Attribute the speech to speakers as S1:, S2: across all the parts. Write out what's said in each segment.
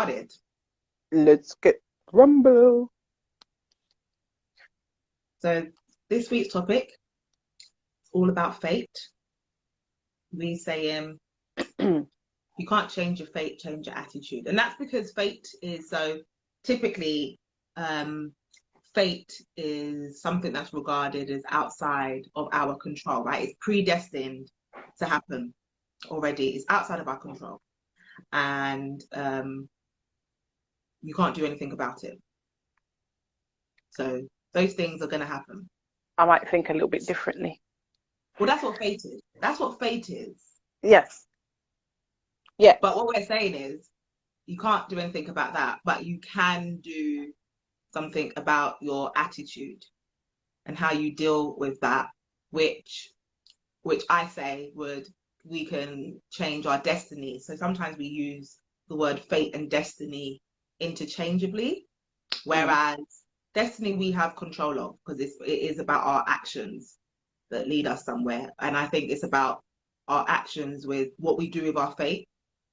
S1: started.
S2: Let's get rumble.
S1: So this week's topic is all about fate. We say you can't change your fate, change your attitude. And that's because fate is so typically fate is something that's regarded as outside of our control, right? It's predestined to happen already. It's outside of our control. And you can't do anything about it. So those things are going to happen.
S2: I might think a little bit differently.
S1: Well, that's what fate is. That's what fate is.
S2: Yes. Yeah.
S1: But what we're saying is you can't do anything about that, but you can do something about your attitude and how you deal with that, which I say we can change our destiny. So sometimes we use the word fate and destiny interchangeably, whereas destiny we have control of because it is about our actions that lead us somewhere. And I think it's about our actions with what we do with our fate,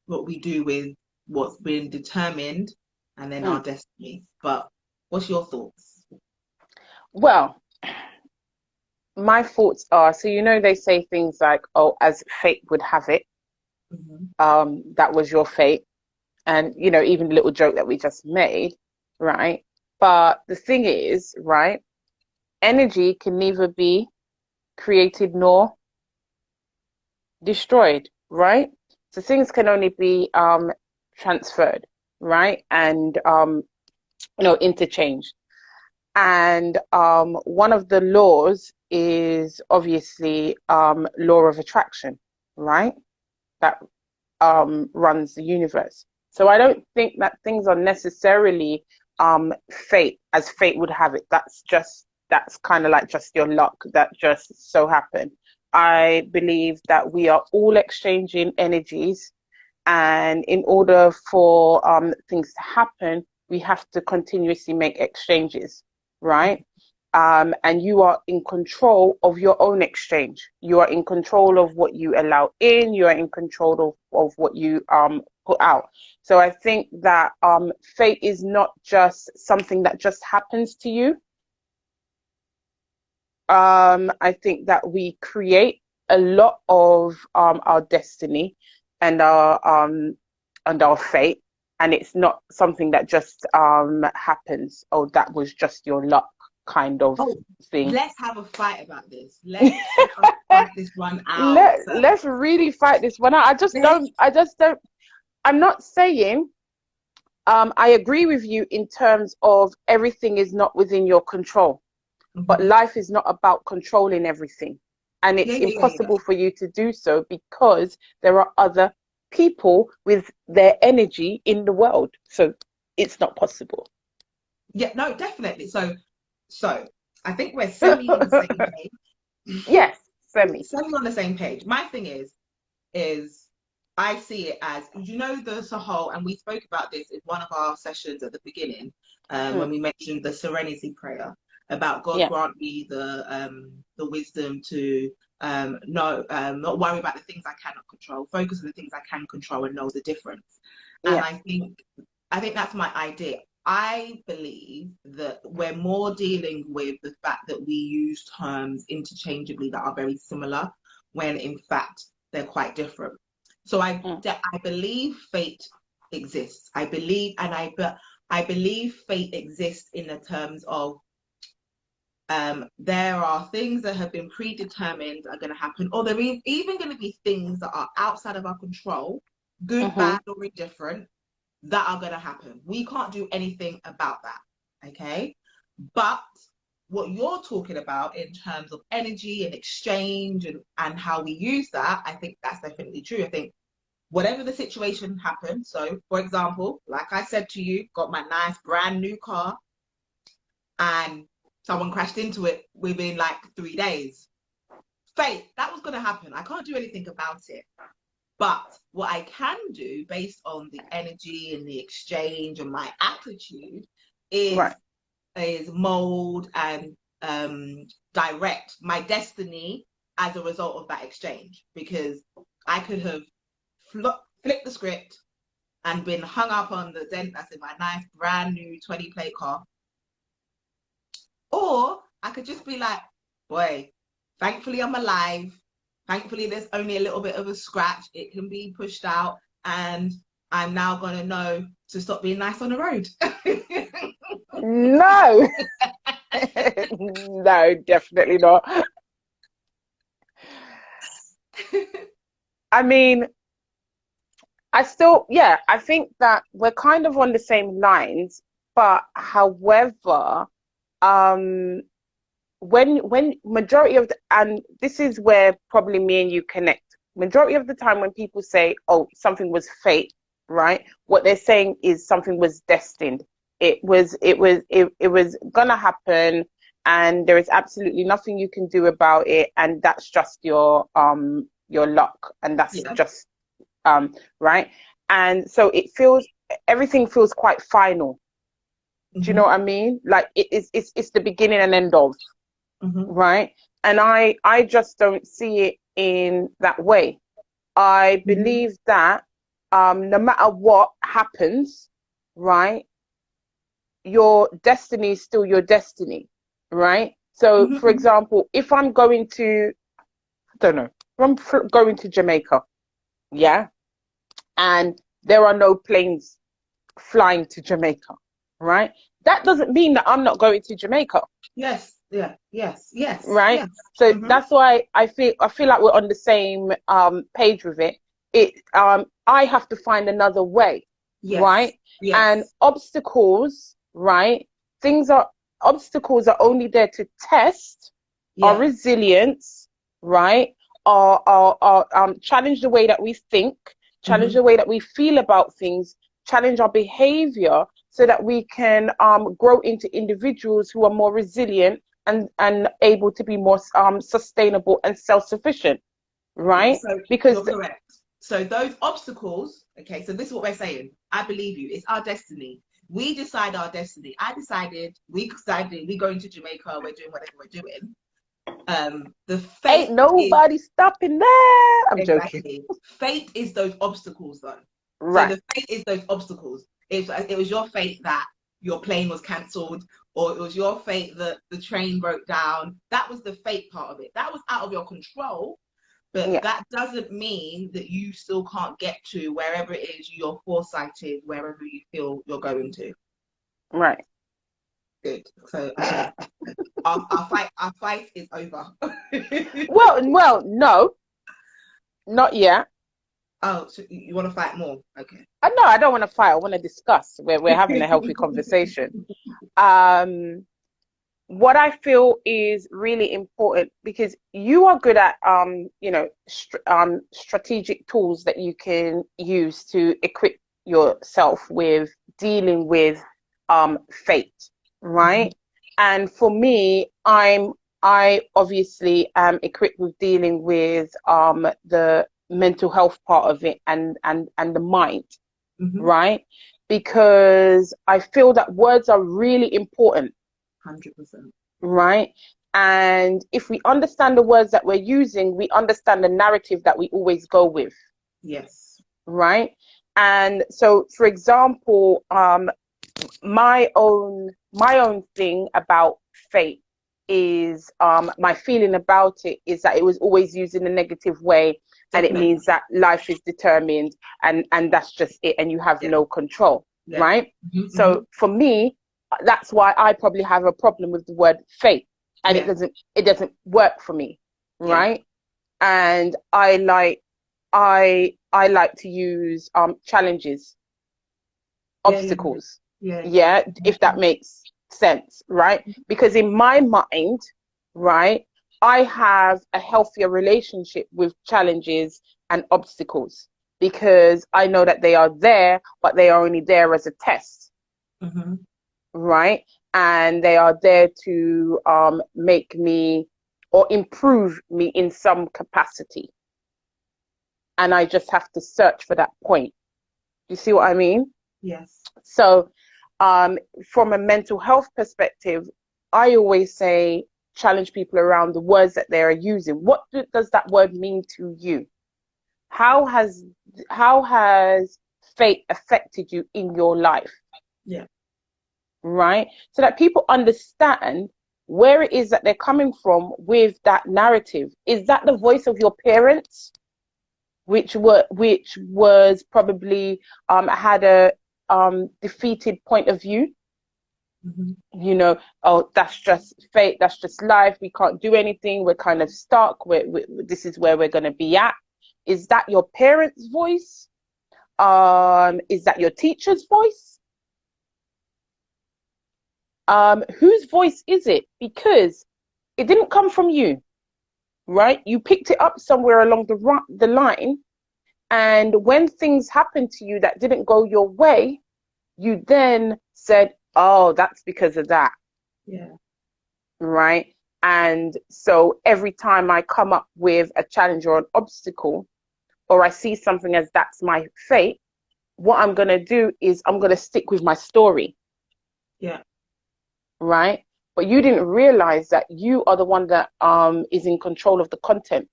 S1: what we do with what's been determined, and then our destiny. But what's your thoughts?
S2: Well, my thoughts are, so they say things like, oh, as fate would have it, that was your fate. And, even the little joke that we just made, right? But the thing is, right, energy can neither be created nor destroyed, right? So things can only be transferred, right? And interchanged. And one of the laws is obviously law of attraction, right? That runs the universe. So I don't think that things are necessarily fate, as fate would have it. That's kind of like just your luck that just so happened. I believe that we are all exchanging energies, and in order for things to happen, we have to continuously make exchanges, right? And you are in control of your own exchange. You are in control of what you allow in. You are in control of what you put out. So I think that fate is not just something that just happens to you. I think that we create a lot of our destiny and our fate, and it's not something that just happens. Oh, that was just your luck kind of thing.
S1: Let's have a fight about this. Let's fight this one out.
S2: Let's really fight this one out. I just don't. I'm not saying. I agree with you in terms of everything is not within your control, but life is not about controlling everything, and it's impossible for you to do so because there are other people with their energy in the world, so it's not possible.
S1: Yeah, no, definitely. So I think we're semi on the same page.
S2: Yes, semi
S1: on the same page. My thing is I see it as, the whole, and we spoke about this in one of our sessions at the beginning, when we mentioned the serenity prayer about God grant me the wisdom to not worry about the things I cannot control, focus on the things I can control and know the difference. And I think that's my idea. I believe that we're more dealing with the fact that we use terms interchangeably that are very similar when in fact they're quite different. So I believe fate exists. I believe fate exists in the terms of there are things that have been predetermined are going to happen, or there are even going to be things that are outside of our control, good, bad, or indifferent, that are going to happen. We can't do anything about that, okay? But what you're talking about in terms of energy and exchange and how we use that, I think that's definitely true. I think whatever the situation happens, so for example, like I said to you, got my nice brand new car and someone crashed into it within like 3 days. Fate, that was going to happen. I can't do anything about it. But what I can do based on the energy and the exchange and my attitude is mold and direct my destiny as a result of that exchange, because I could have flipped the script and been hung up on the dent that's in my nice brand new 20 plate car. Or I could just be like, boy, thankfully I'm alive. Thankfully there's only a little bit of a scratch. It can be pushed out, and I'm now gonna know to stop being nice on the road.
S2: No. No, definitely not. I mean, I think that we're kind of on the same lines, but however, um, when majority of the, and this is where probably me and you connect. Majority of the time when people say, oh, something was fate, right? What they're saying is something was destined. It was gonna happen, and there is absolutely nothing you can do about it, and that's just your luck, and that's
S1: Yeah.
S2: just right. And so everything feels quite final. Do you know what I mean? Like it's the beginning and end of, right? And I just don't see it in that way. I believe that no matter what happens, right, your destiny is still your destiny, right? So, for example, if I'm going to, I don't know, if I'm going to Jamaica, yeah, and there are no planes flying to Jamaica, right? That doesn't mean that I'm not going to Jamaica.
S1: Yes, yeah, yes, yes,
S2: Right.
S1: yes.
S2: So that's why I feel like we're on the same page with it. I have to find another way,
S1: Yes,
S2: right? And
S1: yes.
S2: obstacles, right? Obstacles are only there to test our
S1: Yeah.
S2: resilience, right? Our challenge the way that we think, challenge the way that we feel about things, challenge our behavior so that we can grow into individuals who are more resilient and able to be more sustainable and self-sufficient, right?
S1: So
S2: Because
S1: you're correct. So those obstacles, okay, so this is what we're saying. I believe you. It's our destiny. We decide our destiny. We decided we're going to Jamaica, we're doing whatever we're doing. The
S2: ain't
S1: fate is
S2: nobody stopping that. I'm joking.
S1: exactly. Fate is those obstacles though. So
S2: Right.
S1: the fate is those obstacles. It was your fate that your plane was cancelled, or it was your fate that the train broke down. That was the fate part of it. That was out of your control. But
S2: Yeah.
S1: that doesn't mean that you still can't get to wherever it is you're foresighted, wherever you feel you're going to.
S2: Right.
S1: Good. So our fight is over.
S2: Well, no, not yet.
S1: Oh, so you want to fight more? Okay.
S2: No, I don't want to fight. I want to discuss. We're having a healthy conversation. Um, what I feel is really important because you are good at strategic tools that you can use to equip yourself with dealing with fate, right? And for me, I obviously am equipped with dealing with the mental health part of it and the mind, right? Because I feel that words are really important.
S1: 100%.
S2: Right? And if we understand the words that we're using, we understand the narrative that we always go with.
S1: Yes.
S2: Right? And so, for example, my own thing about fate is my feeling about it is that it was always used in a negative way, and it
S1: Definitely.
S2: means that life is determined, and that's just it, and you have no control, right? So for me, that's why I probably have a problem with the word fate, and it doesn't work for me, right? And I like to use challenges, obstacles, if that makes sense, right? Because in my mind, right, I have a healthier relationship with challenges and obstacles because I know that they are there, but they are only there as a test, right? And they are there to make me or improve me in some capacity. And I just have to search for that point. You see what I mean?
S1: Yes.
S2: So from a mental health perspective, I always say challenge people around the words that they are using. What does that word mean to you? How has fate affected you in your life.
S1: Yeah.
S2: Right? So that people understand where it is that they're coming from with that narrative. Is that the voice of your parents, which was probably had a defeated point of view? You know, oh, that's just fate, that's just life, we can't do anything, we're kind of stuck, this is where we're going to be at. Is that your parents' voice? Is that your teacher's voice? Whose voice is it? Because it didn't come from you, right? You picked it up somewhere along the line, and when things happened to you that didn't go your way, you then said, oh, that's because of that.
S1: Yeah.
S2: Right? And so every time I come up with a challenge or an obstacle, or I see something as that's my fate, what I'm going to do is I'm going to stick with my story.
S1: Yeah.
S2: Right? But you didn't realize that you are the one that is in control of the content.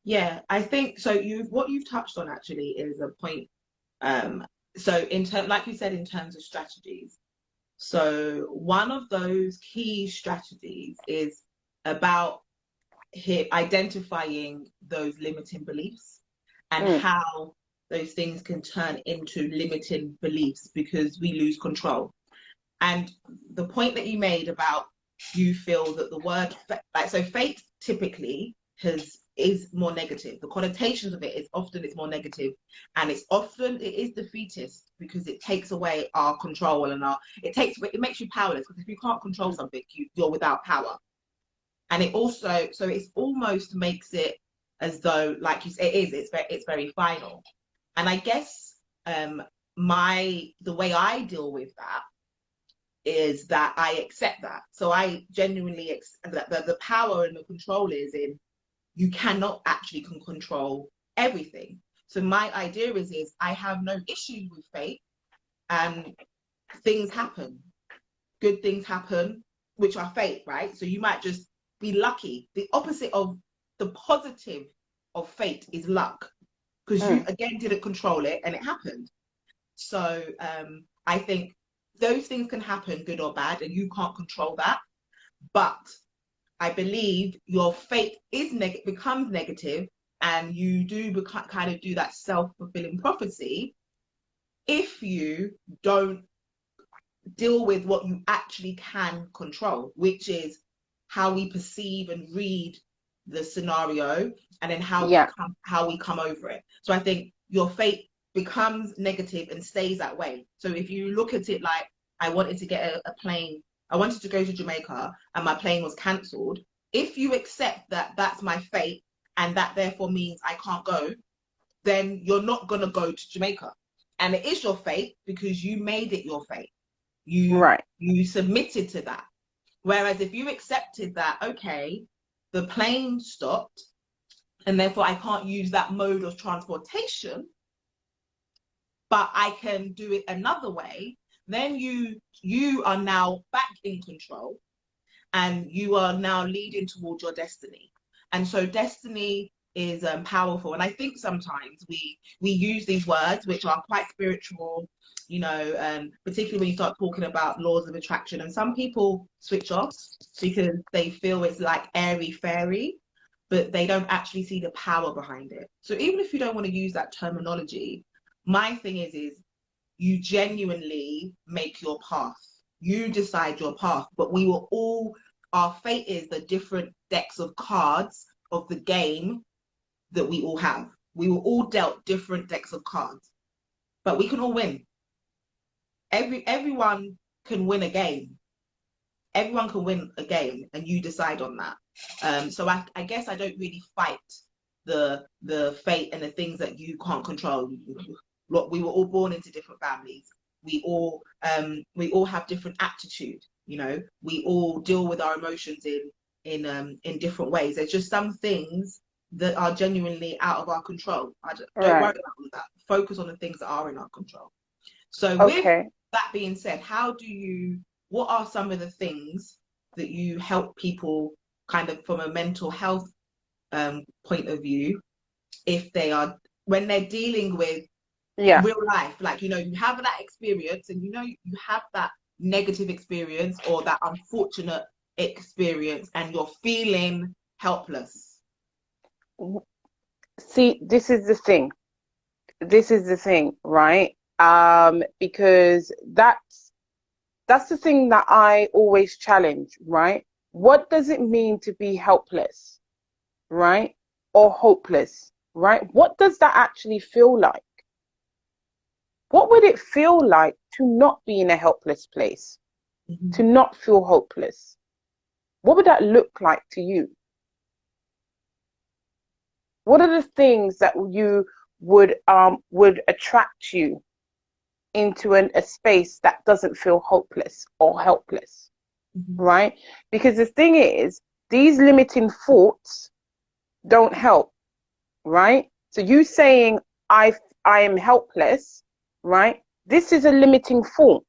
S1: Yeah, I think so. What you've touched on actually is a point. So like you said, in terms of strategies. So one of those key strategies is about identifying those limiting beliefs and how those things can turn into limiting beliefs because we lose control. And the point that you made about you feel that the word like so fate typically is more negative. The connotations of it is often it's more negative, and it is defeatist because it takes away our control and it makes you powerless, because if you can't control something, you're without power. And it also it almost makes it as though, like you say, it's very final. And I guess the way I deal with that is that I accept that. So I genuinely accept that the power and the control is in you cannot actually control everything. So my idea is I have no issue with fate, and things happen. Good things happen, which are fate, right? So you might just be lucky. The opposite of the positive of fate is luck, because you again didn't control it and it happened. So I think those things can happen, good or bad, and you can't control that. But I believe your fate becomes negative, and you kind of do that self-fulfilling prophecy if you don't deal with what you actually can control, which is how we perceive and read the scenario, and then how we come over it. So I think your fate becomes negative and stays that way. So if you look at it like, I wanted to get a plane, I wanted to go to Jamaica and my plane was cancelled. If you accept that that's my fate and that therefore means I can't go, then you're not going to go to Jamaica. And it is your fate because you made it your fate. You submitted to that. Whereas if you accepted that, okay, the plane stopped and therefore I can't use that mode of transportation, but I can do it another way, then you are now back in control, and you are now leading towards your destiny. And so destiny is powerful. And I think sometimes we use these words, which are quite spiritual, particularly when you start talking about laws of attraction. And some people switch off because they feel it's like airy fairy, but they don't actually see the power behind it. So even if you don't want to use that terminology, my thing is you genuinely make your path. You decide your path, but our fate is the different decks of cards of the game that we all have. We were all dealt different decks of cards, but we can all win. Everyone can win a game. Everyone can win a game, and you decide on that. So I guess I don't really fight the fate and the things that you can't control. Look, we were all born into different families. We all have different aptitude. We all deal with our emotions in different ways. There's just some things that are genuinely out of our control. Don't worry about all that. Focus on the things that are in our control. So with that being said, what are some of the things that you help people kind of from a mental health point of view, if they are when they're dealing with
S2: Yeah.
S1: real life, like, you know, you have that experience and you know you have that negative experience or that unfortunate experience and you're feeling helpless.
S2: See, this is the thing. This is the thing, right? Because that's the thing that I always challenge, right? What does it mean to be helpless, right? Or hopeless, right? What does that actually feel like? What would it feel like to not be in a helpless place,
S1: Mm-hmm.
S2: to not feel hopeless? What would that look like to you? What are the things that you would attract you into a space that doesn't feel hopeless or helpless,
S1: Mm-hmm.
S2: right? Because the thing is, these limiting thoughts don't help, right? So you saying I am helpless, right? This is a limiting thought,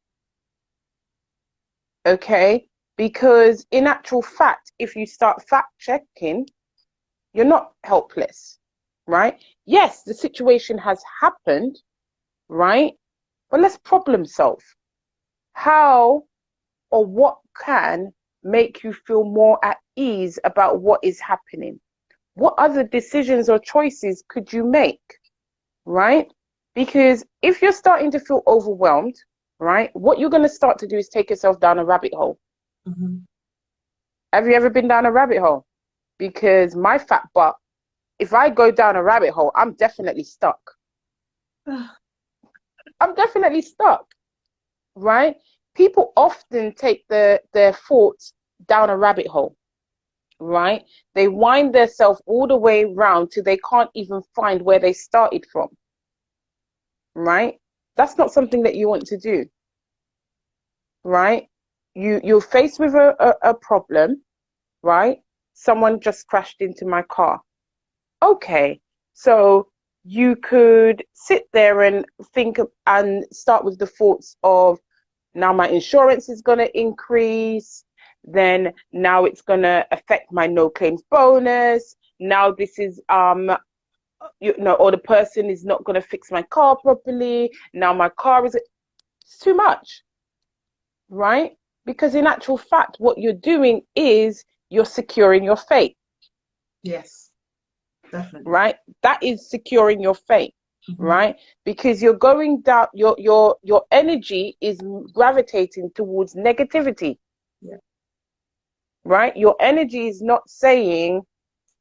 S2: okay? Because in actual fact, if you start fact checking, you're not helpless, right? Yes, the situation has happened, right? But let's problem solve. How or what can make you feel more at ease about what is happening? What other decisions or choices could you make, right? Because if you're starting to feel overwhelmed, right, what you're going to start to do is take yourself down a rabbit hole.
S1: Mm-hmm.
S2: Have you ever been down a rabbit hole? Because my fat butt, if I go down a rabbit hole, I'm definitely stuck. I'm definitely stuck, right? People often take their thoughts down a rabbit hole, right? They wind themselves all the way round till they can't even find where they started from, right? That's not something that you want to do, right? You're faced with a problem, right? Someone just crashed into my car. Okay, so you could sit there and think and start with the thoughts of, now my insurance is going to increase, then now it's going to affect my no claims bonus, now this is or the person is not going to fix my car properly, now my car is, it's too much, right? Because in actual fact what you're doing is you're securing your fate.
S1: Yes, definitely.
S2: Right, that is securing your fate,
S1: Mm-hmm.
S2: right? Because you're going down, your energy is gravitating towards negativity.
S1: Yeah.
S2: Right, your energy is not saying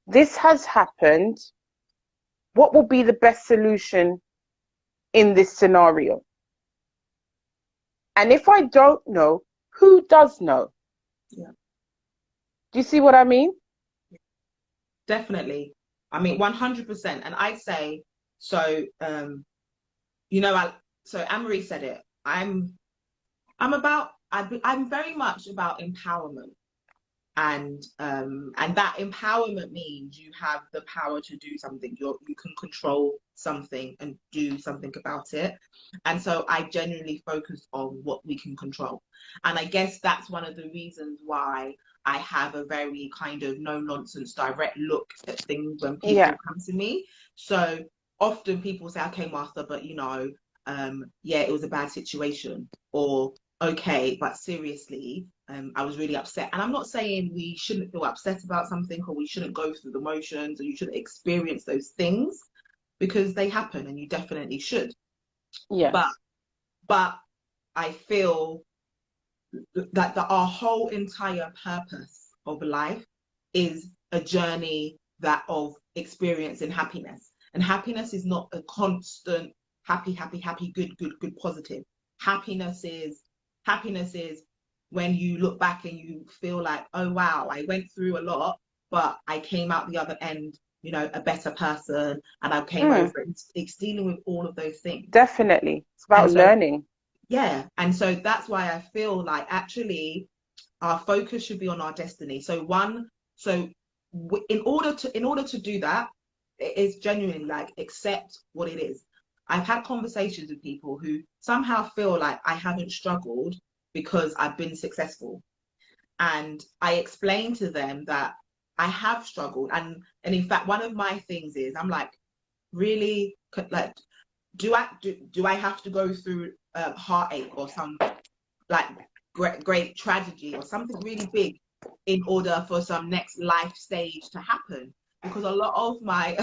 S2: this has happened, what will be the best solution in this scenario, and if I don't know, who does know?
S1: Yeah.
S2: Do you see what I mean?
S1: Definitely. I mean, 100%. And I'd say, so, you know, so Anne-Marie said it. I'm very much about empowerment. And that empowerment means you have the power to do something. You can control something and do something about it. And so I genuinely focus on what we can control. And I guess that's one of the reasons why I have a very kind of no nonsense direct look at things when people
S2: Yeah.
S1: come to me. So often people say, okay, Master, but you know, yeah, it was a bad situation, or okay, but seriously, I was really upset. And I'm not saying we shouldn't feel upset about something or we shouldn't go through the motions or you shouldn't experience those things, because they happen and you definitely should. But
S2: Yes.
S1: but I feel that our whole entire purpose of life is a journey that of experiencing happiness. And happiness is not a constant happy, happy, happy, good, good, good, positive. Happiness is happiness is when you look back and you feel like, oh wow, I went through a lot, but I came out the other end, you know, a better person, and I came over
S2: Mm,
S1: it. It's dealing with all of those things.
S2: definitely, it's
S1: And
S2: about
S1: so
S2: learning.
S1: yeah, and so that's why I feel like actually our focus should be on our destiny. So in order to do that, it is genuinely like accept what it is. I've had conversations with people who somehow feel like I haven't struggled because I've been successful. And I explain to them that I have struggled. And in fact, one of my things is I'm like, really? Like, do I have to go through heartache or some like great tragedy or something really big in order for some next life stage to happen? Because a lot of my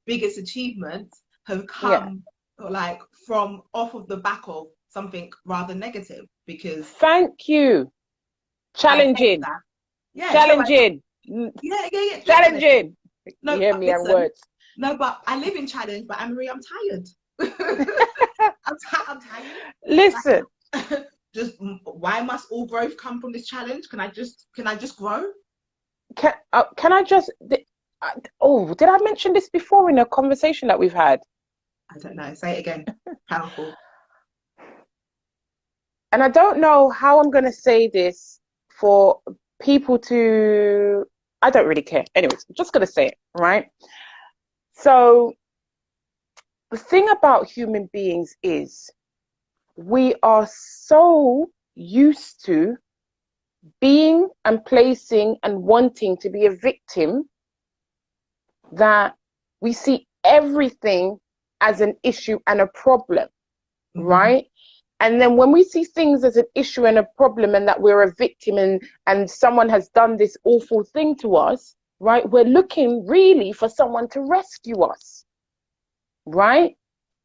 S1: biggest achievements have
S2: Yeah.
S1: come like from off of the back of something rather negative, because
S2: Thank you.
S1: I faced
S2: Challenging.
S1: that. Yeah, so
S2: Challenging.
S1: yeah, definitely.
S2: Challenging. You
S1: No,
S2: hear
S1: but
S2: me and
S1: listen,
S2: words.
S1: no, but I live in challenge, but Anne-Marie, I'm tired. I'm tired.
S2: Listen,
S1: Like, just why must all growth come from this challenge? Can I just grow?
S2: can I just, oh, did I mention this before in a conversation that we've had?
S1: I don't know. Say it again. Powerful.
S2: And I don't know how I'm going to say this for people to, I don't really care. Anyways, I'm just going to say it, right? So the thing about human beings is we are so used to being and placing and wanting to be a victim that we see everything as an issue and a problem,
S1: Hmm.
S2: right? And then when we see things as an issue and a problem and that we're a victim and someone has done this awful thing to us, right? We're looking really for someone to rescue us, right?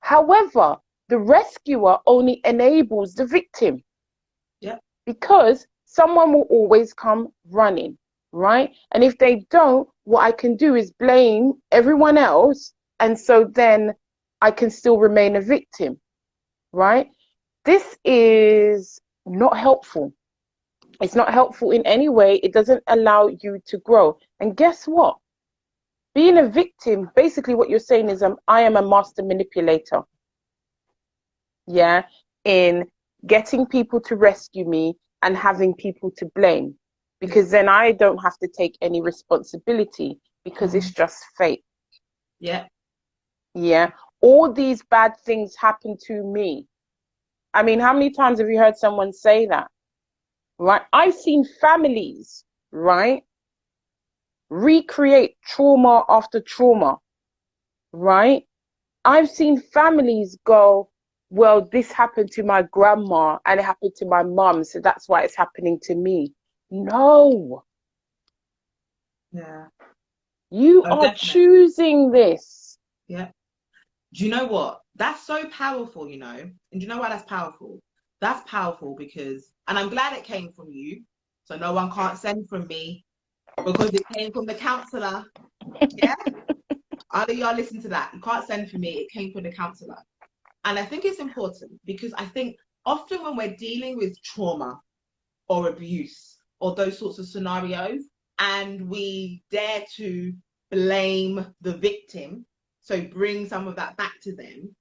S2: However, the rescuer only enables the victim
S1: Yeah.
S2: because someone will always come running, right? And if they don't, what I can do is blame everyone else. And so then I can still remain a victim, right? This is not helpful. It's not helpful in any way. It doesn't allow you to grow. And guess what? Being a victim, basically what you're saying is I am a master manipulator. Yeah, in getting people to rescue me and having people to blame,
S1: Yeah.
S2: because then I don't have to take any responsibility because it's
S1: Hmm.
S2: just fate.
S1: Yeah.
S2: Yeah, all these bad things happen to me. I mean, how many times have you heard someone say that? Right? I've seen families, right, recreate trauma after trauma, right? I've seen families go, well, this happened to my grandma and it happened to my mum, so that's why it's happening to me. No,
S1: Yeah.
S2: you
S1: Oh,
S2: are
S1: definitely.
S2: choosing this.
S1: Yeah. Do you know what? That's so powerful, And do you know why that's powerful? That's powerful because, and I'm glad it came from you, so no one can't send from me because it came from the counselor. Yeah? All of y'all listen to that. You can't send from me. It came from the counselor. And I think it's important because I think often when we're dealing with trauma or abuse or those sorts of scenarios, and we dare to blame the victim, so bring some of that back to them,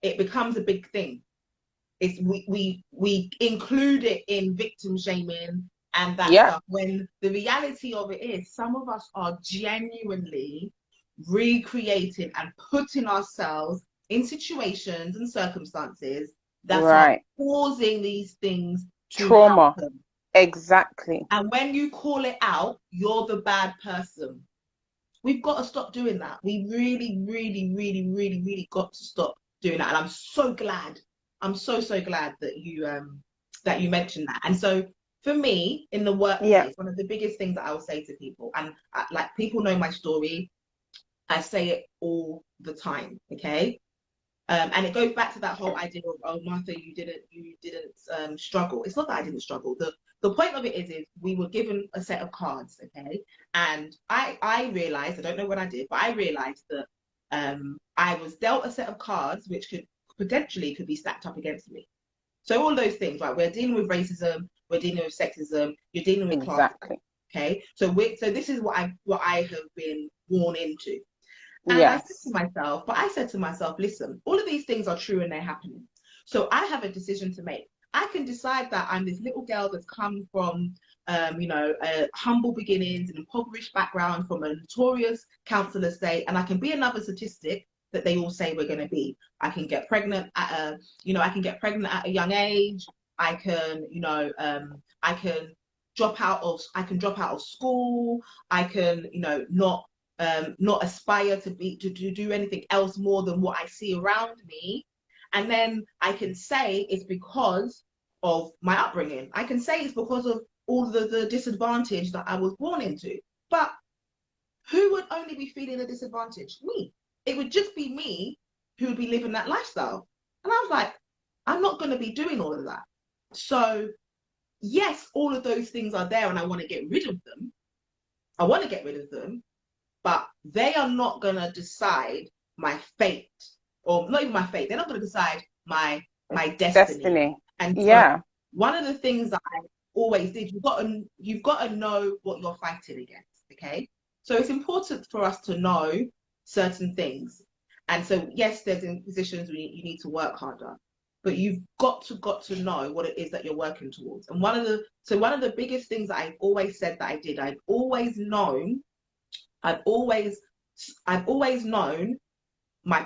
S1: it becomes a big thing. It's we include it in victim shaming and that
S2: Yeah,
S1: stuff, when the reality of it is some of us are genuinely recreating and putting ourselves in situations and circumstances that are
S2: right.
S1: causing these things to
S2: Trauma.
S1: happen.
S2: Exactly.
S1: And when you call it out, you're the bad person. We've got to stop doing that. We really, really, really, really, really got to stop doing that. And I'm so glad. I'm so glad that you mentioned that. And so for me in the
S2: Yeah.
S1: workplace, one of the biggest things that I will say to people, and like people know my story, I say it all the time, okay? And it goes back to that whole idea of, oh, Martha, you didn't struggle. It's not that I didn't struggle. The point of it is we were given a set of cards, okay? And I realized, I don't know what I did, but I realized that I was dealt a set of cards which could be stacked up against me. So all those things, right? We're dealing with racism, we're dealing with sexism, you're dealing with class,
S2: Exactly.
S1: okay? So this is what I have been worn into. And
S2: Yes.
S1: I said to myself, listen, all of these things are true and they're happening. So I have a decision to make. I can decide that I'm this little girl that's come from, humble beginnings, an impoverished background, from a notorious council estate, and I can be another statistic that they all say we're going to be. I can get pregnant at I can get pregnant at a young age. I can, I can drop out of school. I can, not not aspire to do anything else more than what I see around me. And then I can say it's because of my upbringing. I can say it's because of all the disadvantage that I was born into. But who would only be feeling the disadvantage? Me. It would just be me who would be living that lifestyle. And I was like, I'm not going to be doing all of that. So yes, all of those things are there and I want to get rid of them. I want to get rid of them, but they are not going to decide my fate, or not even my fate. They're not going to decide my destiny. And
S2: yeah.
S1: So one of the things that I always did, you've got to know what you're fighting against. Okay. So it's important for us to know certain things. And so, yes, there's in positions where you need to work harder, but you've got to know what it is that you're working towards. And one of the biggest things that I've always said that I did, I've always known my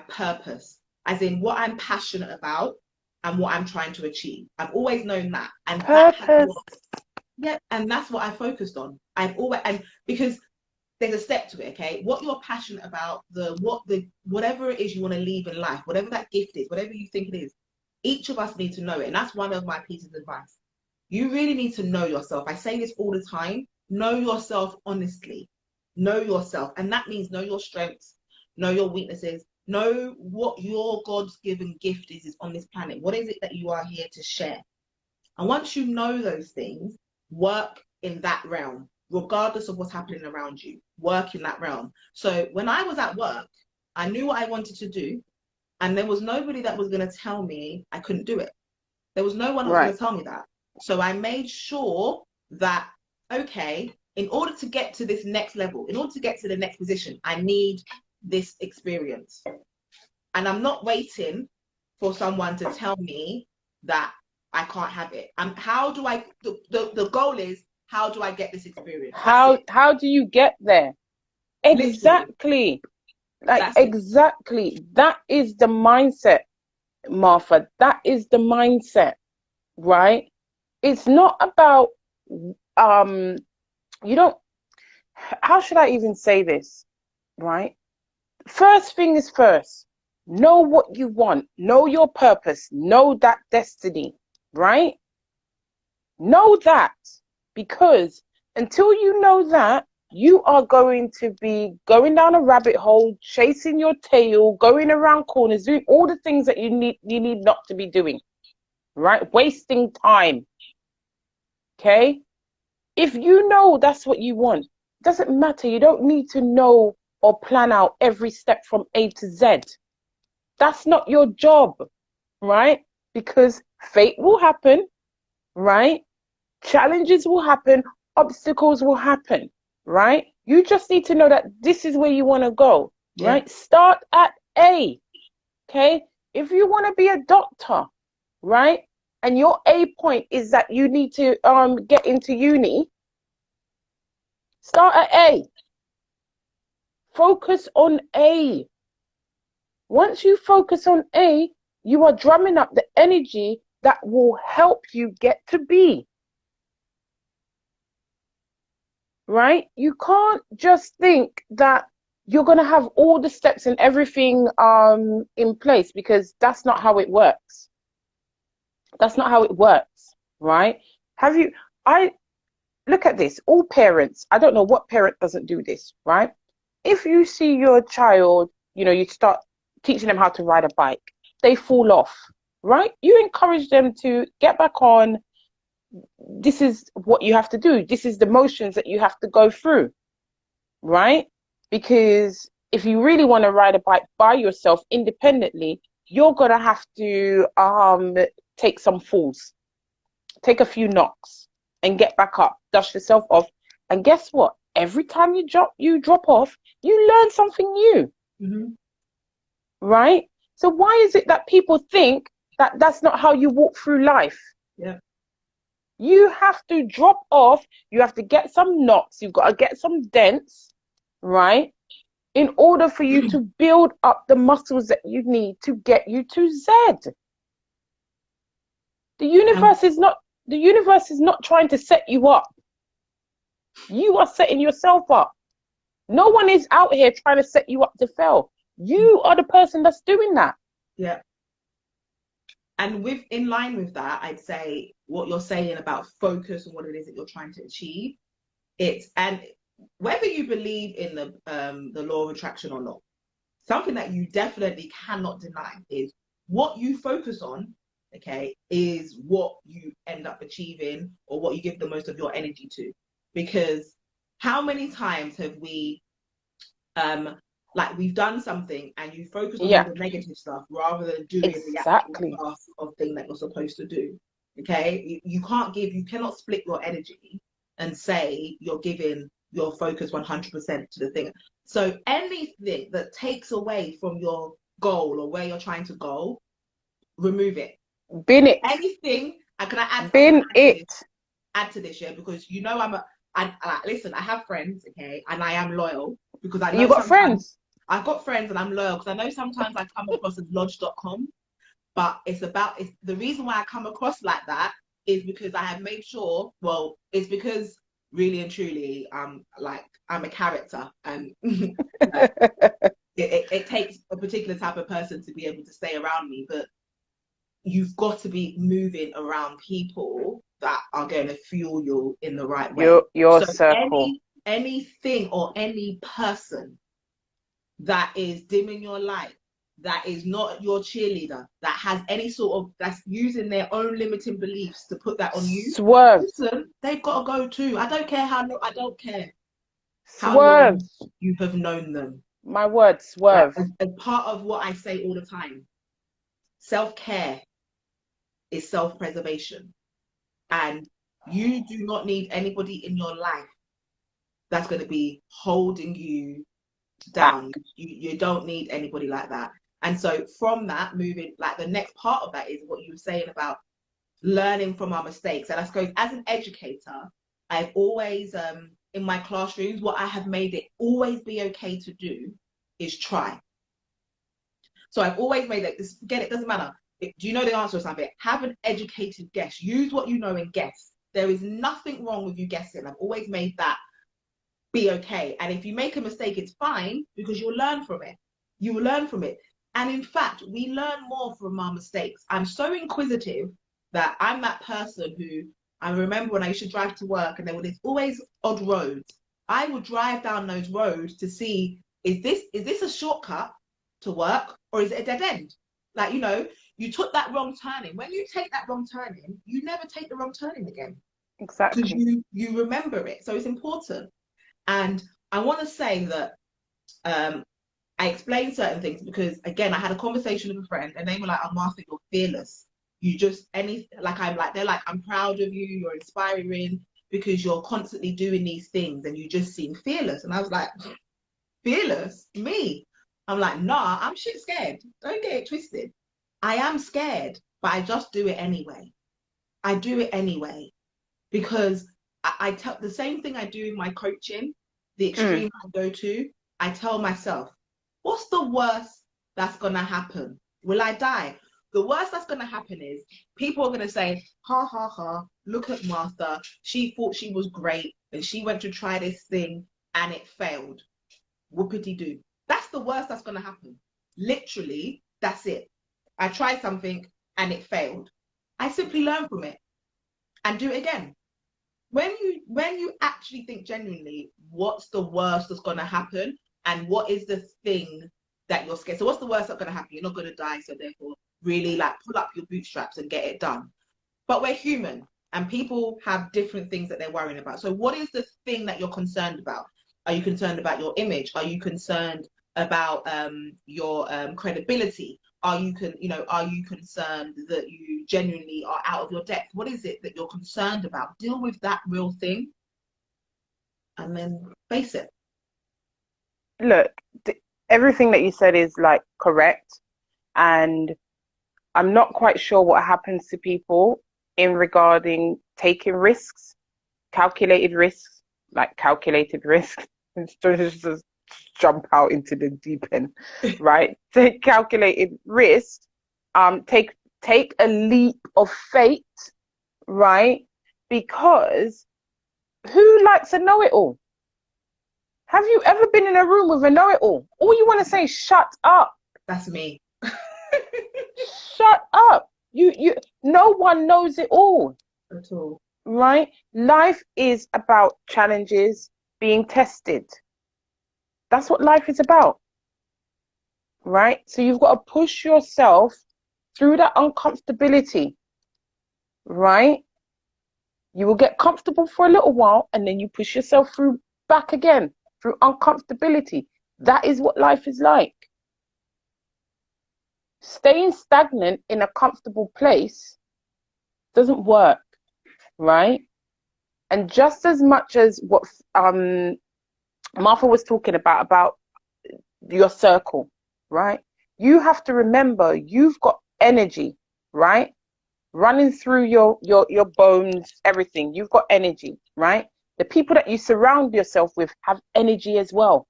S1: purpose, as in what I'm passionate about and what I'm trying to achieve. I've always known that. And
S2: purpose.
S1: And that's what I focused on. And because there's a step to it, okay? What you're passionate about, whatever it is you want to leave in life, whatever that gift is, whatever you think it is, each of us need to know it. And that's one of my pieces of advice. You really need to know yourself. I say this all the time. Know yourself honestly. Know yourself. And that means know your strengths, know your weaknesses, know what your God's given gift is on this planet. What is it that you are here to share? And once you know those things, work in that realm, regardless of what's happening around you. Work in that realm. So when I was at work, I knew what I wanted to do, and there was nobody that was going to tell me I couldn't do it. There was no one that was going to tell me that. So I made sure that, okay, in order to get to this next level, in order to get to the next position, I need this experience. And I'm not waiting for someone to tell me that I can't have it. The goal is, how do I get this experience?
S2: How do you get there? Exactly. Exactly. That is the mindset, Martha. That is the mindset, right? It's not about, how should I even say this, right? First thing is first. Know what you want. Know your purpose. Know that destiny, right? Know that, because until you know that, you are going to be going down a rabbit hole, chasing your tail, going around corners, doing all the things that you need not to be doing, right? Wasting time. Okay? If you know that's what you want, doesn't matter. You don't need to know or plan out every step from A to Z. That's not your job, right? Because fate will happen, right? Challenges will happen, obstacles will happen, right? You just need to know that this is where you want to go, right? Start at A, okay? If you want to be a doctor, right? And your A point is that you need to get into uni, start at A. Focus on A. Once you focus on A, you are drumming up the energy that will help you get to B. Right? You can't just think that you're going to have all the steps and everything in place, because that's not how it works. That's not how it works, right? Look at this, all parents, I don't know what parent doesn't do this, right? If you see your child, you start teaching them how to ride a bike, they fall off, right? You encourage them to get back on. This is what you have to do. This is the motions that you have to go through, right? Because if you really want to ride a bike by yourself independently, you're going to have to take some falls, take a few knocks and get back up, dust yourself off. And guess what? Every time you drop off, you learn something new, right? So why is it that people think that that's not how you walk through life?
S1: Yeah.
S2: You have to drop off, you have to get some knocks, you've got to get some dents, right? In order for you to build up the muscles that you need to get you to Z. The universe is not trying to set you up. You are setting yourself up. No one is out here trying to set you up to fail. You are the person that's doing that.
S1: Yeah. And in line with that, I'd say what you're saying about focus and what it is that you're trying to achieve, and whether you believe in the law of attraction or not, something that you definitely cannot deny is what you focus on, okay, is what you end up achieving or what you give the most of your energy to. Because how many times have we like we've done something and you focus on all
S2: Yeah,
S1: the negative stuff rather than doing the actual
S2: exactly.
S1: task of thing that you're supposed to do. Okay, you cannot split your energy and say you're giving your focus 100% to the thing. So anything that takes away from your goal or where you're trying to go, remove it.
S2: Bin it.
S1: Anything. And can I add? I'm gonna
S2: Bin it.
S1: add to this, yeah, because you know listen, I have friends, okay, and I am loyal because I
S2: You
S1: know
S2: got
S1: sometimes
S2: friends.
S1: I've got friends and I'm loyal because I know sometimes I come across as lodge.com, but it's the reason why I come across like that is because I have made sure, well, it's because really and truly, I'm a character and like it takes a particular type of person to be able to stay around me, but you've got to be moving around people that are going to fuel you in the right way.
S2: Your
S1: So
S2: circle.
S1: anything or any person that is dimming your light, that is not your cheerleader, that has any sort of that's using their own limiting beliefs to put that on you,
S2: Swerve.
S1: listen, they've got to go too. I don't care how
S2: Swerve.
S1: long you have known them.
S2: My word,
S1: Like
S2: swerve.
S1: as part of what I say all the time, self-care is self-preservation. And you do not need anybody in your life that's going to be holding you
S2: Back.
S1: down. You don't need anybody like that. And so from that, moving, like the next part of that is what you were saying about learning from our mistakes. And I suppose as an educator, I've always, in my classrooms, what I have made it always be okay to do is try. So I've always made it, forget it, doesn't matter. Do you know the answer or something? Have an educated guess. Use what you know and guess. There is nothing wrong with you guessing. I've always made that be okay. And if you make a mistake, it's fine because you'll learn from it. You will learn from it. And in fact, we learn more from our mistakes. I'm so inquisitive that I'm that person who I remember when I used to drive to work and there were always odd roads. I would drive down those roads to see, is this a shortcut to work or is it a dead end? Like, you took that wrong turning. When you take that wrong turning, you never take the wrong turning again because
S2: Exactly.
S1: you remember it. So it's important. And I want to say that I explained certain things because, again, I had a conversation with a friend and they were like, oh, Martha, you're fearless. You just, they're like, I'm proud of you. You're inspiring because you're constantly doing these things and you just seem fearless. And I was like, fearless? Me? I'm like, nah, I'm shit scared. Don't get it twisted. I am scared, but I just do it anyway. I do it anyway because I tell the same thing I do in my coaching, the
S2: Mm.
S1: extreme I go to, I tell myself, what's the worst that's going to happen? Will I die? The worst that's going to happen is people are going to say, ha, ha, ha, look at Martha. She thought she was great and she went to try this thing and it failed. Whoopity doo. That's the worst that's going to happen. Literally, that's it. I tried something and it failed. I simply learn from it and do it again. When you actually think genuinely, what's the worst that's going to happen and what is the thing that you're scared? So what's the worst that's going to happen? You're not going to die, so therefore really like pull up your bootstraps and get it done. But we're human and people have different things that they're worrying about. So what is the thing that you're concerned about? Are you concerned about your image? Are you concerned about your credibility? Are you concerned that you genuinely are out of your depth? What is it that you're concerned about? Deal with that real thing and then face it.
S2: Look, everything that you said is like correct. And I'm not quite sure what happens to people in regarding taking risks, calculated risks, like calculated risks. Just jump out into the deep end, right? Take calculated risks. Take a leap of faith, right? Because who likes to know it all? Have you ever been in a room with a know-it-all? All you want to say is shut up.
S1: That's me.
S2: Shut up. No one knows it all.
S1: At all.
S2: Right? Life is about challenges, being tested. That's what life is about. Right? So you've got to push yourself through that uncomfortability. Right? You will get comfortable for a little while and then you push yourself through back again through uncomfortability. That is what life is like. Staying stagnant in a comfortable place doesn't work, right? And just as much as what Martha was talking about your circle, right? You have to remember you've got energy, right? Running through your bones, everything. You've got energy, right? The people that you surround yourself with have energy as well,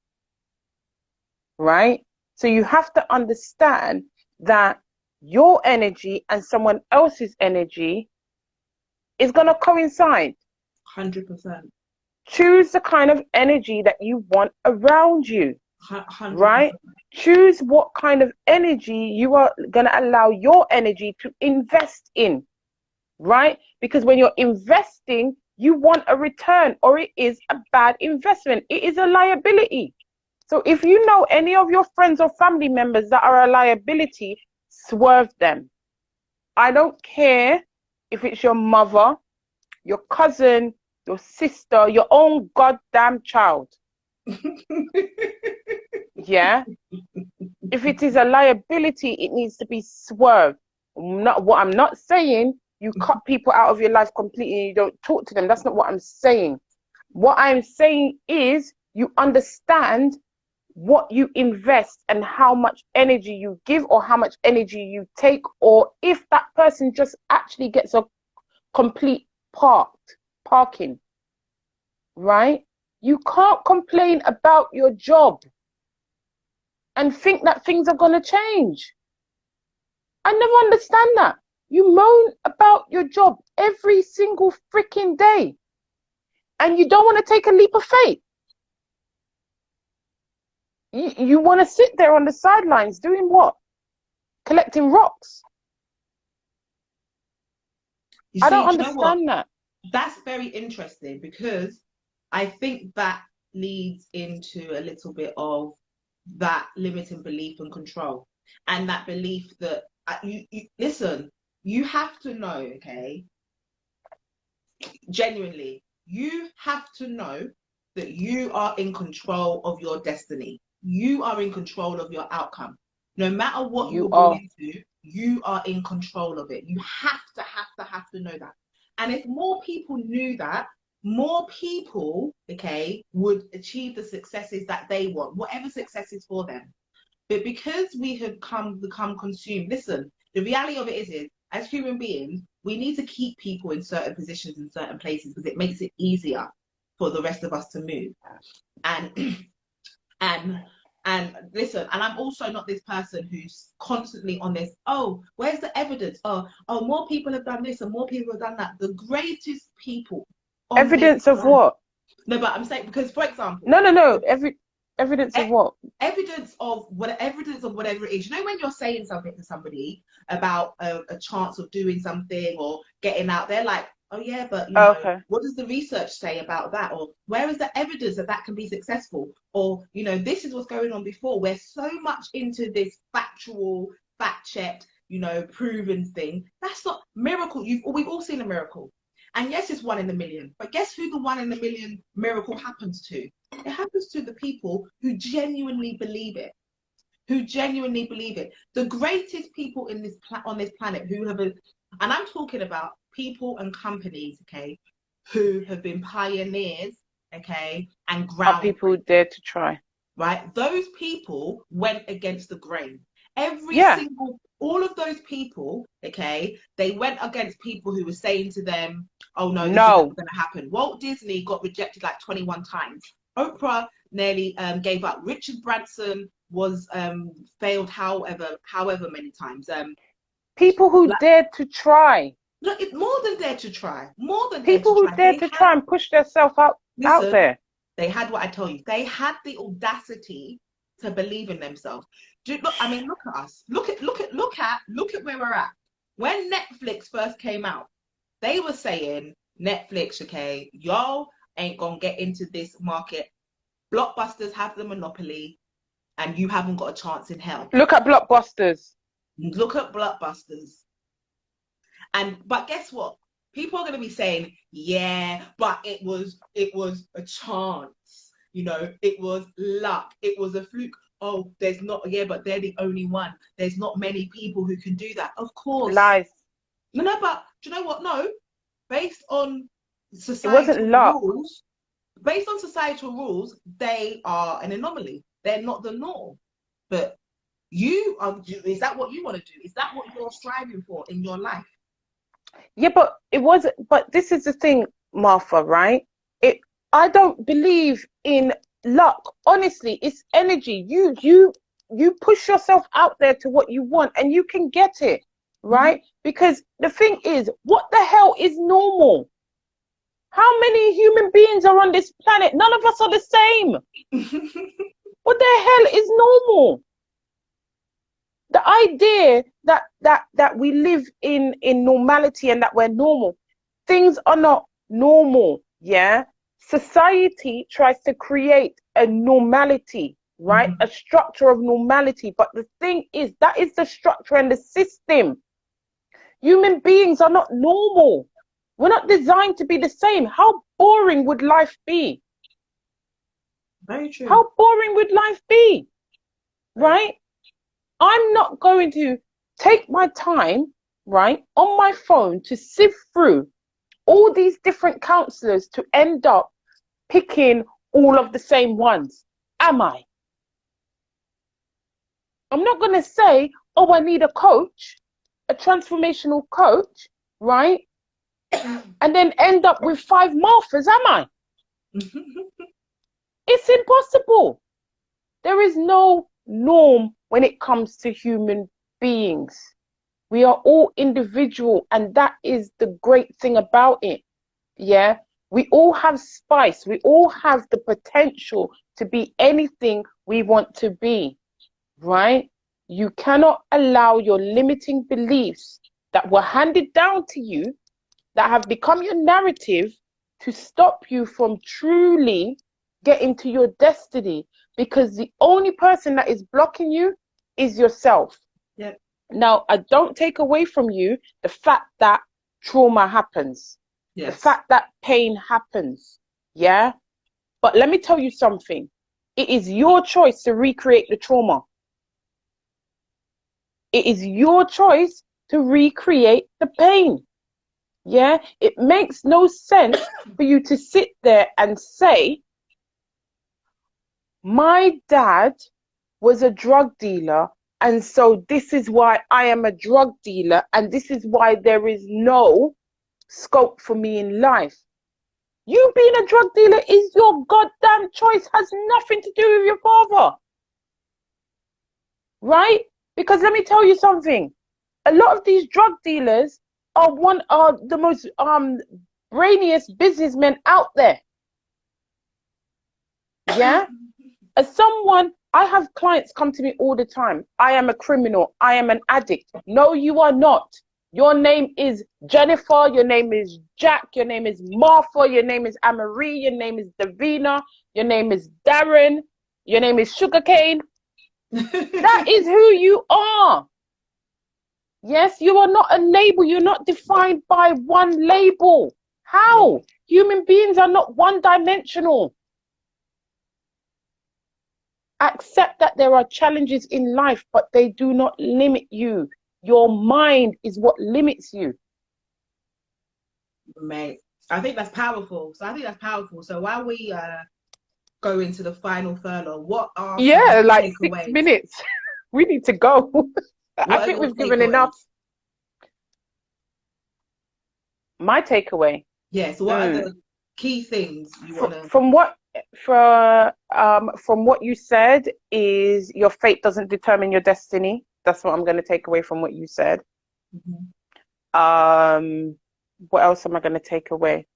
S2: right? So you have to understand that your energy and someone else's energy is going to coincide.
S1: 100%.
S2: Choose the kind of energy that you want around you,
S1: 100%.
S2: right? Choose what kind of energy you are going to allow your energy to invest in, right? Because when you're investing, you want a return, or it is a bad investment. It is a liability. So if you know any of your friends or family members that are a liability, swerve them. I don't care if it's your mother, your cousin, your sister, your own goddamn child. Yeah? If it is a liability, it needs to be swerved. What I'm not saying, you cut people out of your life completely and you don't talk to them. That's not what I'm saying. What I'm saying is you understand what you invest and how much energy you give or how much energy you take, or if that person just actually gets a complete parking, right? You can't complain about your job and think that things are going to change. I never understand that. You moan about your job every single freaking day and you don't want to take a leap of faith. You want to sit there on the sidelines doing what? Collecting rocks. I don't understand that.
S1: That's very interesting because I think that leads into a little bit of that limiting belief and control, and that belief that you listen, you have to know, okay, genuinely, you have to know that you are in control of your destiny. You are in control of your outcome. No matter what you're going into, you are in control of it. You have to know that. And if more people knew that, more people, okay, would achieve the successes that they want, whatever success is for them. But because we have become consumed, listen, the reality of it is as human beings, we need to keep people in certain positions in certain places because it makes it easier for the rest of us to move. And and listen, and I'm also not this person who's constantly on this, oh, where's the evidence? Oh, more people have done this and more people have done that. The greatest people on
S2: evidence of what?
S1: No, but I'm saying because, for example,
S2: no, evidence of what?
S1: Evidence of whatever it is. You know, when you're saying something to somebody about a chance of doing something or getting out, they're like, oh yeah, but you know, what does the research say about that? Or where is the evidence that that can be successful? Or, you know, this is what's going on before. We're so much into this factual, fact checked, you know, proven thing. That's not miracle. We've all seen a miracle. And yes, it's 1 in a million. But guess who the 1 in a million miracle happens to? It happens to the people who genuinely believe it. Who genuinely believe it. The greatest people in this on this planet who have, and I'm talking about people and companies, okay, who have been pioneers, okay, and ground
S2: people who dare to try.
S1: Right? Those people went against the grain. All of those people, okay, they went against people who were saying to them, oh no, this is not going to happen. Walt Disney got rejected like 21 times. Oprah nearly gave up. Richard Branson was failed however many times.
S2: People who dared to try.
S1: Look, more than dare to try. More than
S2: people who dared to try and push themselves out there.
S1: They had what I tell you. They had the audacity to believe in themselves. Look, I mean, look at us. Look at where we're at. When Netflix first came out, they were saying, Netflix, okay, y'all ain't gonna get into this market. Blockbusters have the monopoly, and you haven't got a chance in hell.
S2: Look at Blockbusters.
S1: Look at Blockbusters. But guess what? People are going to be saying, yeah, but it was a chance. You know, it was luck. It was a fluke. Oh, there's not, yeah, but they're the only one. There's not many people who can do that. Of course.
S2: Lies.
S1: No, but do you know what? No, based on
S2: It wasn't
S1: societal
S2: luck.
S1: rules, they are an anomaly. They're not the norm. But is that what you want to do? Is that what you're striving for in your life?
S2: Yeah, but it wasn't. But this is the thing, Martha, right? I don't believe in luck. Honestly, it's energy. You push yourself out there to what you want, and you can get it, right? Because the thing is, what the hell is normal? How many human beings are on this planet? None of us are the same. What the hell is normal? The idea that we live in normality and that we're normal, things are not normal. Yeah, society tries to create a normality, right? A structure of normality, but the thing is, that is the structure and the system. Human beings are not normal. We're not designed to be the same. How boring would life be?
S1: Very true.
S2: How boring would life be? Right? I'm not going to take my time, right, on my phone to sift through all these different counselors to end up picking all of the same ones. Am I? I'm not going to say, oh, I need a coach, a transformational coach, right? And then end up with 5 Marthas, am I? It's impossible. There is no norm when it comes to human beings. We are all individual, and that is the great thing about it. Yeah, we all have spice. We all have the potential to be anything we want to be, right? You cannot allow your limiting beliefs that were handed down to you, that have become your narrative, to stop you from truly getting to your destiny, because the only person that is blocking you is yourself.
S1: Yep.
S2: Now, I don't take away from you the fact that trauma happens,
S1: yes.
S2: The fact that pain happens, yeah? But let me tell you something. It is your choice to recreate the trauma. It is your choice to recreate the pain. Yeah, it makes no sense for you to sit there and say, my dad was a drug dealer, and so this is why I am a drug dealer, and this is why there is no scope for me in life. You being a drug dealer is your goddamn choice, has nothing to do with your father. Right? Because let me tell you something. A lot of these drug dealers are the most brainiest businessmen out there. Yeah? As someone, I have clients come to me all the time. I am a criminal. I am an addict. No, you are not. Your name is Jennifer. Your name is Jack. Your name is Martha. Your name is Amarie. Your name is Davina. Your name is Darren. Your name is Sugarcane. That is who you are. Yes, you are not a label. You're not defined by one label. How? Human beings are not one-dimensional. Accept that there are challenges in life, but they do not limit you. Your mind is what limits you.
S1: Mate, I think that's powerful. So while we go into the final furlough, what are
S2: like
S1: takeaways?
S2: 6 minutes? We need to go. I think we've given enough. My takeaway.
S1: Yeah, so what are the key things you want to...
S2: From what you said is your fate doesn't determine your destiny. That's what I'm going to take away from what you said. What else am I going to take away?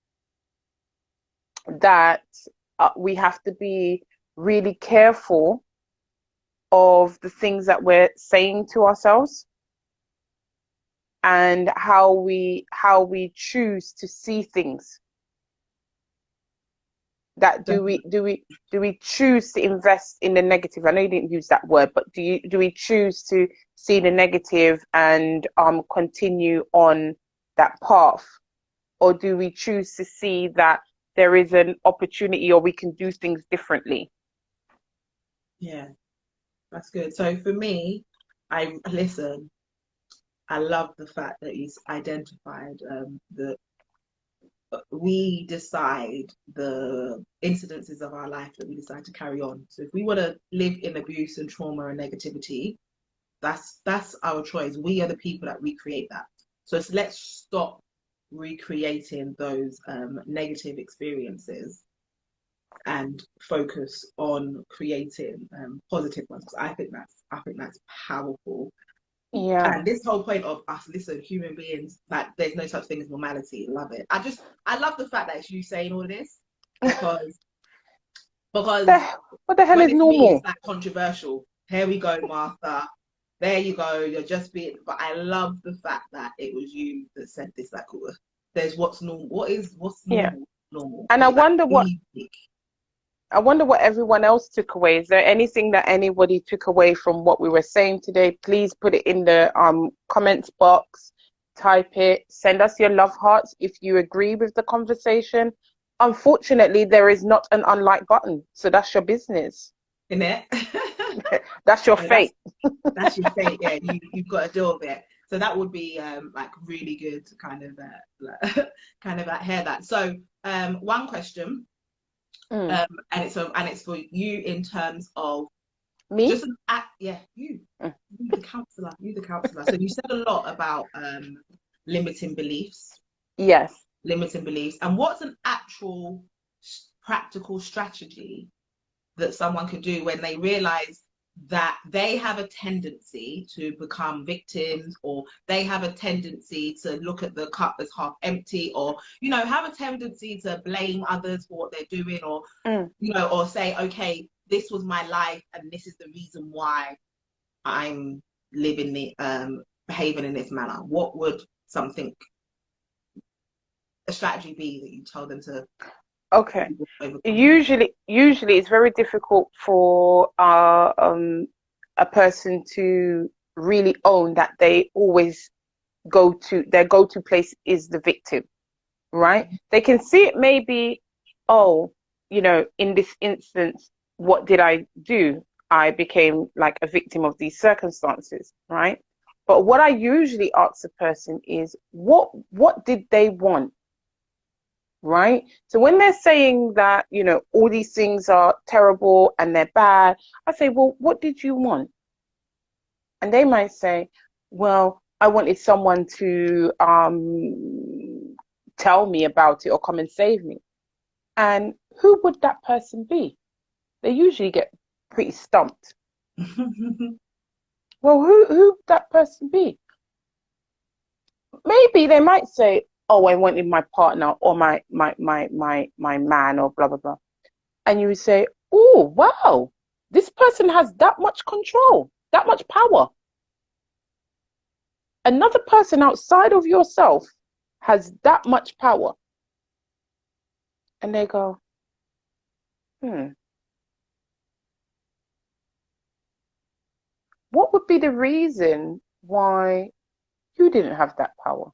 S2: That we have to be really careful of the things that we're saying to ourselves, and how we choose to see things. That do we choose to invest in the negative? I know you didn't use that word, but do we choose to see the negative and continue on that path, or do we choose to see that there is an opportunity or we can do things differently?
S1: Yeah, that's good. So for me, I listen. I love the fact that he's identified that we decide the incidences of our life that we decide to carry on. So if we want to live in abuse and trauma and negativity, that's our choice. We are the people that recreate that. So let's stop recreating those negative experiences and focus on creating positive ones. Because I think that's powerful.
S2: Yeah.
S1: And this whole point of us, listen, human beings, like there's no such thing as normality. Love it. I love the fact that it's you saying all of this because
S2: The,
S1: because
S2: what the hell
S1: when
S2: is
S1: it's me, it's
S2: normal?
S1: like controversial. Here we go, Martha. There you go. You're just being. But I love the fact that it was you that said this. Like, there's what's normal. What's
S2: Yeah.
S1: normal? Normal.
S2: And
S1: Like
S2: I wonder what everyone else took away. Is there anything that anybody took away from what we were saying today? Please put it in the comments box, type it, send us your love hearts if you agree with the conversation. Unfortunately, there is not an unlike button, so that's your business.
S1: in it.
S2: That's your
S1: So
S2: fate.
S1: that's your fate. Yeah, you've got to deal with it. So that would be like really good to kind of kind of like hear that. So one question,
S2: Mm.
S1: and it's for you in terms of
S2: Me?
S1: just an act. Yeah,
S2: Mm.
S1: you the counselor. So you said a lot about limiting beliefs,
S2: Yes.
S1: and what's an actual practical strategy that someone could do when they realize that they have a tendency to become victims, or they have a tendency to look at the cup as half empty, or have a tendency to blame others for what they're doing, or
S2: Mm.
S1: or say, okay, this was my life and this is the reason why I'm living the behaving in this manner. What would something a strategy be that you tell them to
S2: Okay.
S1: overcome that?
S2: Usually it's very difficult for a person to really own that they always their go-to place is the victim, right? They can see it maybe, oh, in this instance, what did I do? I became like a victim of these circumstances, right? But what I usually ask a person is, what did they want? Right? So when they're saying that, all these things are terrible and they're bad, I say, well, what did you want? And they might say, well, I wanted someone to tell me about it or come and save me. And who would that person be? They usually get pretty stumped. Well, who would that person be? Maybe they might say, oh, I wanted my partner or my man or blah blah blah. And you would say, oh, wow, this person has that much control, that much power. Another person outside of yourself has that much power. And they go, hmm, what would be the reason why you didn't have that power?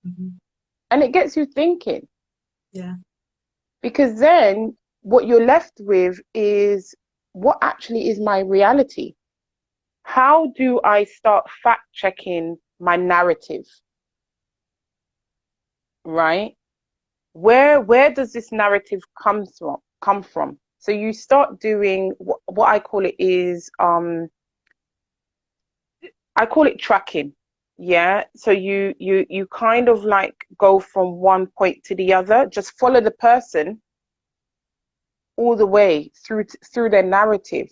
S1: Mm-hmm.
S2: And it gets you thinking,
S1: Yeah.
S2: because then what you're left with is, what actually is my reality? How do I start fact checking my narrative? Right? Where does this narrative come from? So you start doing what I call it is I call it tracking. Yeah. So you kind of like go from one point to the other, just follow the person all the way through their narrative.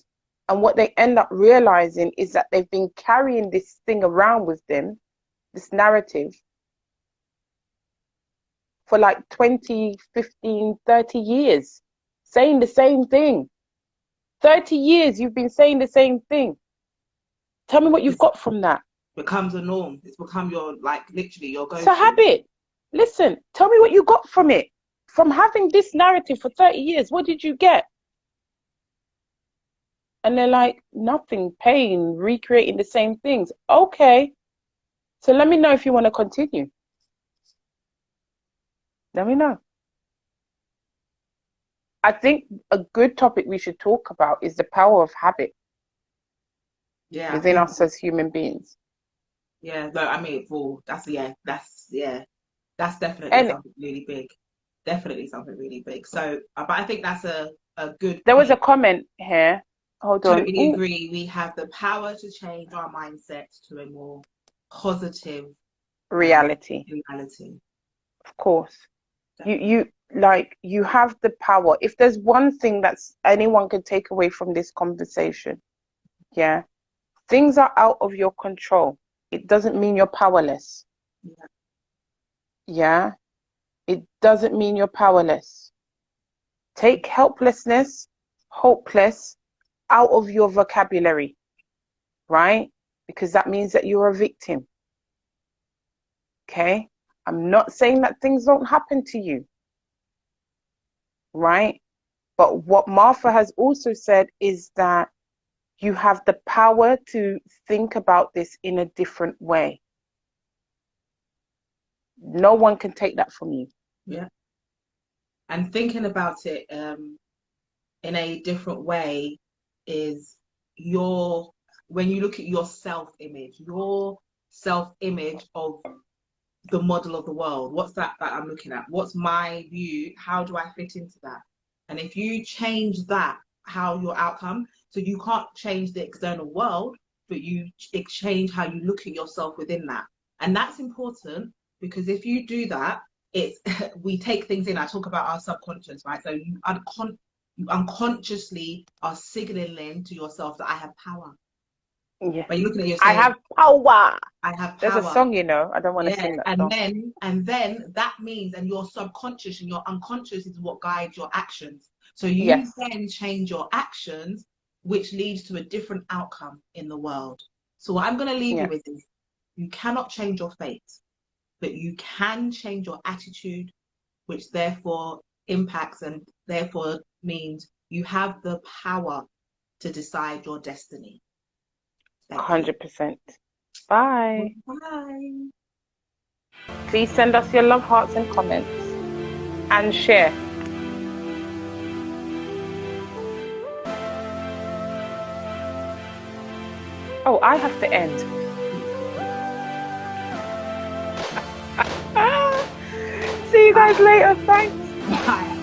S2: And what they end up realizing is that they've been carrying this thing around with them, this narrative, for like 20, 15, 30 years, saying the same thing. 30 years you've been saying the same thing. Tell me what you've got from that.
S1: Becomes a norm. It's become your, like, literally your go-to.
S2: It's a habit. Listen, tell me what you got from it. From having this narrative for 30 years, what did you get? And they're like, nothing, pain, recreating the same things. Okay. So let me know if you want to continue. Let me know. I think a good topic we should talk about is the power of habit within us as human beings.
S1: Yeah, no, I mean, well, that's definitely something really big. Definitely something really big. So, but I think that's a good
S2: There was
S1: point.
S2: a comment here. Hold on.
S1: Totally agree. We have the power to change our mindset to a more positive
S2: reality. Of course. You have the power. If there's one thing that's anyone can take away from this conversation, yeah, things are out of your control. It doesn't mean you're powerless. Yeah, it doesn't mean you're powerless. Take helplessness, hopeless out of your vocabulary, right? Because that means that you're a victim. Okay? I'm not saying that things don't happen to you, right? But what Martha has also said is that you have the power to think about this in a different way. No one can take that from you.
S1: Yeah. And thinking about it in a different way is when you look at your self-image of the model of the world, what's that I'm looking at? What's my view? How do I fit into that? And if you change that, how your outcome, so you can't change the external world, but you change how you look at yourself within that. And that's important, because if you do that, it's we take things in. I talk about our subconscious, right? So you unconsciously are signaling to yourself that I have power.
S2: Yeah.
S1: But you're looking at
S2: I have power.
S1: I have power.
S2: There's a song, I don't want to sing that song.
S1: And then that means, and your subconscious and your unconscious is what guides your actions. So you then change your actions, which leads to a different outcome in the world. So what I'm going to leave you with is, you cannot change your fate, but you can change your attitude, which therefore impacts and therefore means you have the power to decide your destiny.
S2: 100%. Bye.
S1: Bye.
S2: Please send us your love hearts and comments and share. Oh, I have to end. See you guys later. Thanks.
S1: Bye.